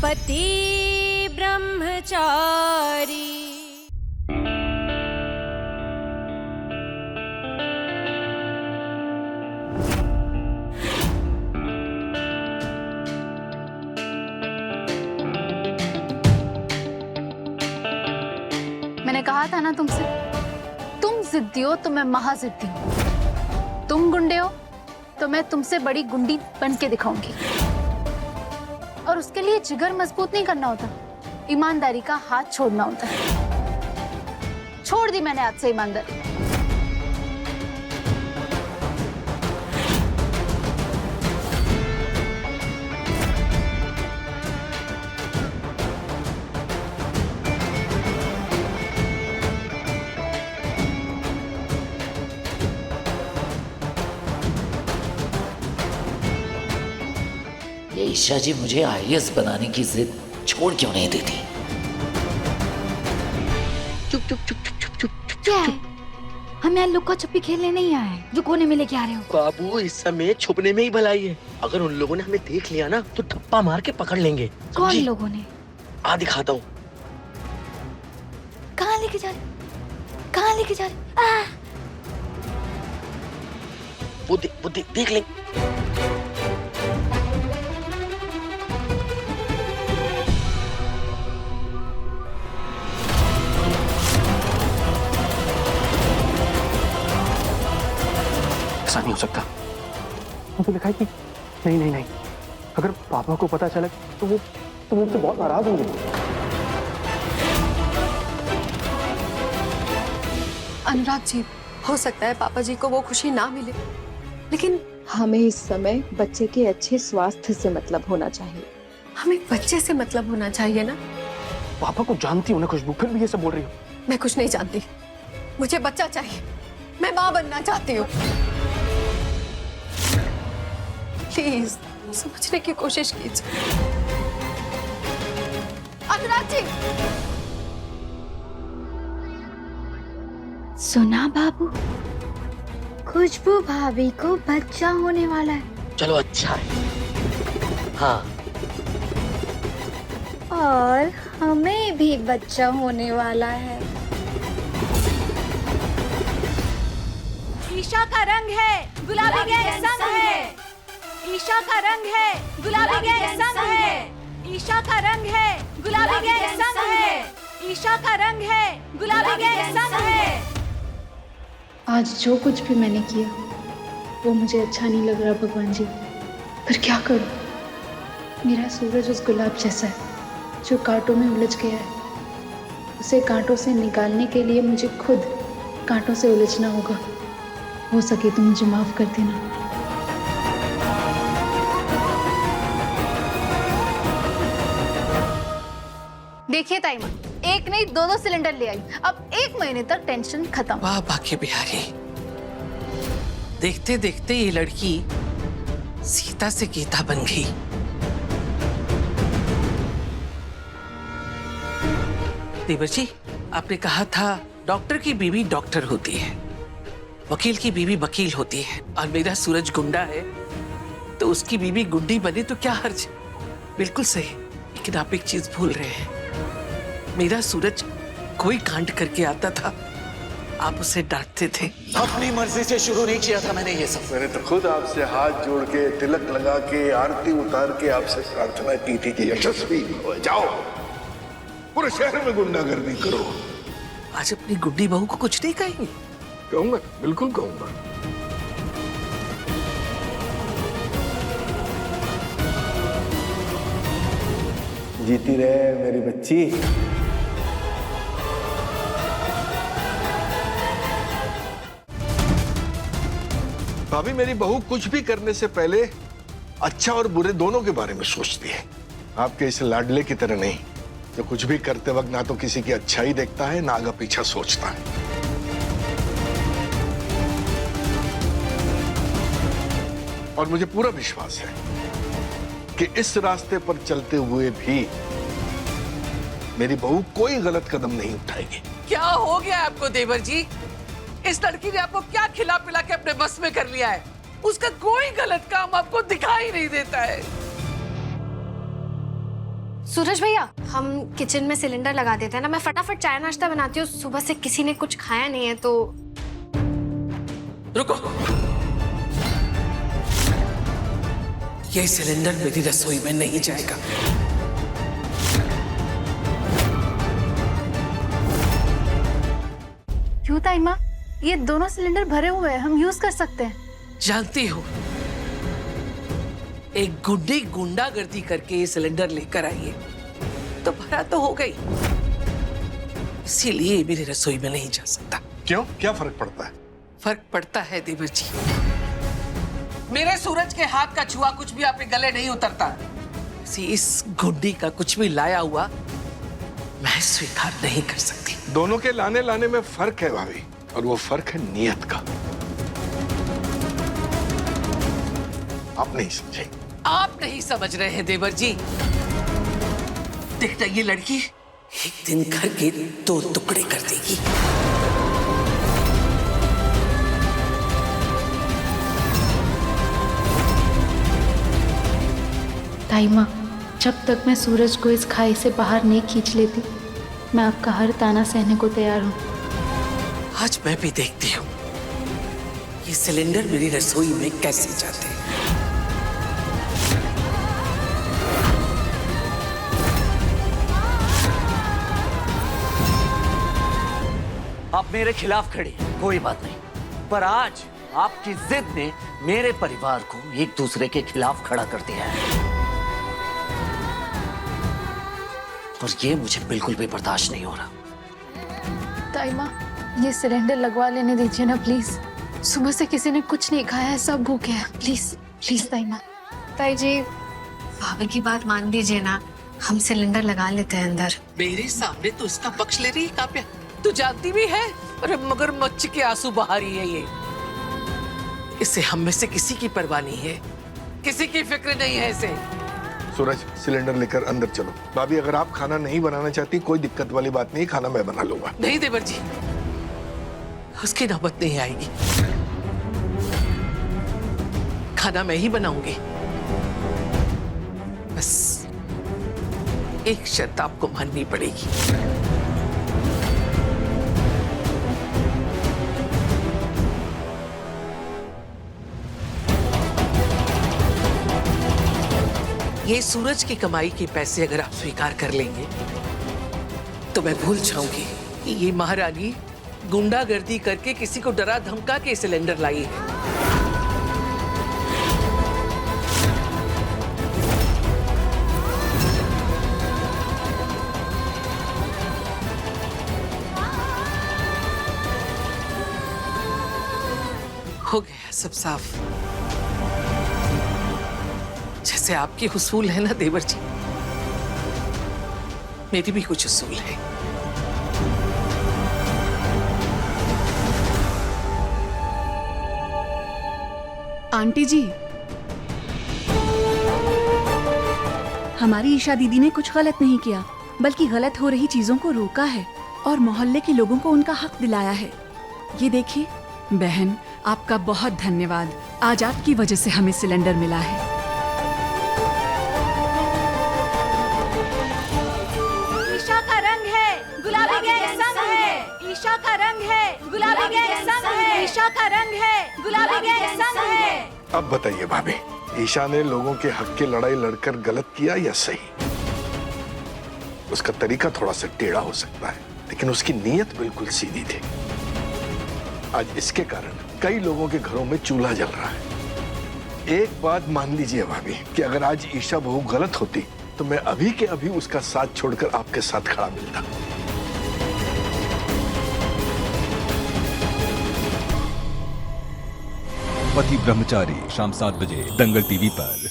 पति ब्रह्मचारी। मैंने कहा था ना तुमसे, तुम जिद्दी हो तो मैं महाजिद्दी हूँ। तुम गुंडे हो तो मैं तुमसे बड़ी गुंडी बन के दिखाऊंगी। और उसके लिए जिगर मजबूत नहीं करना होता, ईमानदारी का हाथ छोड़ना होता है। छोड़ दी मैंने आज से ईमानदारी। ये ईशा जी मुझे आईएएस बनाने की जिद छोड़ क्यों नहीं देती? चुप चुप चुप चुप चुप चुप चुप क्या है? हम यहाँ लुक्का छुपी खेलने नहीं आए जो कोने में लेके आ रहे हो। बाबू, इस समय छुपने में ही भलाई है। अगर उन लोगों ने हमें देख लिया ना तो धप्पा मार के पकड़ लेंगे। कौन लोगों ने? आ दिखाता हूँ। कहाँ लेके जा रहे? कहाँ लेके जा रहे? वो देख लेंगे। ऐसा नहीं हो सकता। मुझे लिखा है कि नहीं, अगर पापा को पता चला तो वो मुझसे बहुत नाराज होंगे। अनुराग जी, हो सकता है पापा जी को वो खुशी ना मिले, लेकिन हमें इस समय बच्चे के अच्छे स्वास्थ्य से मतलब होना चाहिए। हमें बच्चे से मतलब होना चाहिए ना। पापा को जानती हूँ ना खुशबू, फिर भी ये सब बोल रही हो। मैं कुछ नहीं जानती, मुझे बच्चा चाहिए। मैं माँ बनना चाहती हूँ। प्लीज समझने की कोशिश कीजिए। अनुराग जी। सुना बाबू, खुशबू भाभी को बच्चा होने वाला है। चलो अच्छा है। हाँ, और हमें भी बच्चा होने वाला है। ईशा का रंग है गुलाबी के संग है। ईशा का रंग है गुलाबी के संग है। ईशा का रंग है गुलाबी के संग है। ईशा का रंग है गुलाबी के संग है। आज जो कुछ भी मैंने किया वो मुझे अच्छा नहीं लग रहा भगवान जी, पर क्या करूं? मेरा सूरज उस गुलाब जैसा है जो कांटों में उलझ गया है। उसे कांटों से निकालने के लिए मुझे खुद कांटों से उलझना होगा। हो सके तो मुझे माफ कर देना। देखिए ताईमा, एक नहीं दो सिलेंडर ले आई। अब 1 महीने तक टेंशन खत्म। वाह बाके बिहारी, देखते देखते ये लड़की सीता से गीता बन गई। देवर जी, आपने कहा था डॉक्टर की बीवी डॉक्टर होती है, वकील की बीवी वकील होती है, और मेरा सूरज गुंडा है तो उसकी बीवी गुंडी बने तो क्या हर्ज? बिल्कुल सही। लेकिन आप एक चीज भूल रहे हैं, मेरा सूरज कोई कांड करके आता था, आप उसे डांटते थे। अपनी मर्जी से शुरू नहीं किया था मैंने ये सब। मैंने तो खुद आपसे हाथ जोड़ के, तिलक लगा के, आरती उतार के आपसे प्रार्थना की थी कि यशस्वी हो जाओ, पूरे शहर में गुंडागर्दी करो। आज अपनी गुड्डी बहू को कुछ नहीं कहेंगे? कहूंगा, बिल्कुल कहूंगा। जीती रहे मेरी बच्ची। भाभी, मेरी बहू कुछ भी करने से पहले अच्छा और बुरे दोनों के बारे में सोचती है। आपके इस लाडले की तरह नहीं, जो कुछ भी करते वक्त ना तो किसी की अच्छाई देखता है ना आगे पीछा सोचता है। और मुझे पूरा विश्वास है कि इस रास्ते पर चलते हुए भी मेरी बहू कोई गलत कदम नहीं उठाएगी। क्या हो गया आपको देवर जी? इस लड़की ने आपको क्या खिला पिला के अपने बस में कर लिया है? उसका कोई गलत काम आपको दिखाई नहीं देता है। सूरज भैया, हम किचन में सिलेंडर लगा देते हैं ना, मैं फटाफट चाय नाश्ता बनाती हूँ, सुबह से किसी ने कुछ खाया नहीं है तो। रुको, ये सिलेंडर मेरी रसोई में नहीं जाएगा। क्यों ताई माँ? ये दोनों सिलेंडर भरे हुए हैं, हम यूज कर सकते हैं। जानती हो, एक गुड्डी गुंडागर्दी करके ये सिलेंडर लेकर आई है, तो भरा तो हो गई, इसीलिए मेरी रसोई में नहीं जा सकता। क्यों? क्या फर्क पड़ता है? फर्क पड़ता है देवर जी। मेरे सूरज के हाथ का छुआ कुछ भी आपके गले नहीं उतरता। इस गुड्डी का कुछ भी लाया हुआ मैं स्वीकार नहीं कर सकती। दोनों के लाने में फर्क है भाभी, और वो फर्क है नियत का। आप नहीं समझे। आप नहीं समझ रहे हैं देवर जी। देखना, ये लड़की एक दिन घर के 2 टुकड़े कर देगी। ताई माँ, जब तक मैं सूरज को इस खाई से बाहर नहीं खींच लेती, मैं आपका हर ताना सहने को तैयार हूँ। आज मैं भी देखती हूँ ये सिलेंडर मेरी रसोई में कैसे जाते हैं। आप मेरे खिलाफ खड़ी हैं, कोई बात नहीं, पर आज आपकी जिद ने मेरे परिवार को एक दूसरे के खिलाफ खड़ा कर दिया है, और ये मुझे बिल्कुल भी बर्दाश्त नहीं हो रहा। ताई माँ, ये सिलेंडर लगवा लेने दीजिए ना प्लीज। सुबह से किसी ने कुछ नहीं खाया है, सब भूखे हैं। प्लीज प्लीज ताई माँ। ताई जी, भाभी की बात मान लीजिए ना, हम सिलेंडर लगा लेते हैं अंदर। मेरे सामने तो इसका पक्ष ले रही है काव्या, तू जानती भी है, अरे मगरमच्छ के आंसू बहा रही है ये। इसे हम में से किसी की परवाह नहीं है, किसी की फिक्र नहीं है इसे। सूरज, सिलेंडर लेकर अंदर चलो। भाभी, अगर आप खाना नहीं बनाना चाहती, कोई दिक्कत वाली बात नहीं, खाना मैं बना लूंगा। नहीं देवर जी, उसकी नौबत नहीं आएगी, खाना मैं ही बनाऊंगी। बस एक शर्त आपको माननी पड़ेगी। ये सूरज की कमाई के पैसे अगर आप स्वीकार कर लेंगे तो मैं भूल जाऊंगी कि ये महारानी गुंडागर्दी करके किसी को डरा धमका के सिलेंडर लाई है। हो गया सब साफ। जैसे आपकी उसूल है ना देवर जी, मेरी भी कुछ उसूल है। आंटी जी, हमारी ईशा दीदी ने कुछ गलत नहीं किया, बल्कि गलत हो रही चीजों को रोका है और मोहल्ले के लोगों को उनका हक दिलाया है। ये देखिए बहन, आपका बहुत धन्यवाद। आज आपकी वजह से हमें सिलेंडर मिला है। ईशा का रंग है गुलाबी गैंग संग है। ईशा का रंग है गुलाबी गैंग संग है। ईशा का रंग है गुलाबी गैंग संग है। अब बताइए भाभी, ईशा ने लोगों के हक की लड़ाई लड़कर गलत किया या सही? उसका तरीका थोड़ा सा टेढ़ा हो सकता है, लेकिन उसकी नीयत बिल्कुल सीधी थी। आज इसके कारण कई लोगों के घरों में चूल्हा जल रहा है। एक बात मान लीजिए भाभी, कि अगर आज ईशा बहू गलत होती तो मैं अभी के अभी उसका साथ छोड़कर आपके साथ खड़ा मिलता। पति ब्रह्मचारी, शाम 7 बजे दंगल टीवी पर।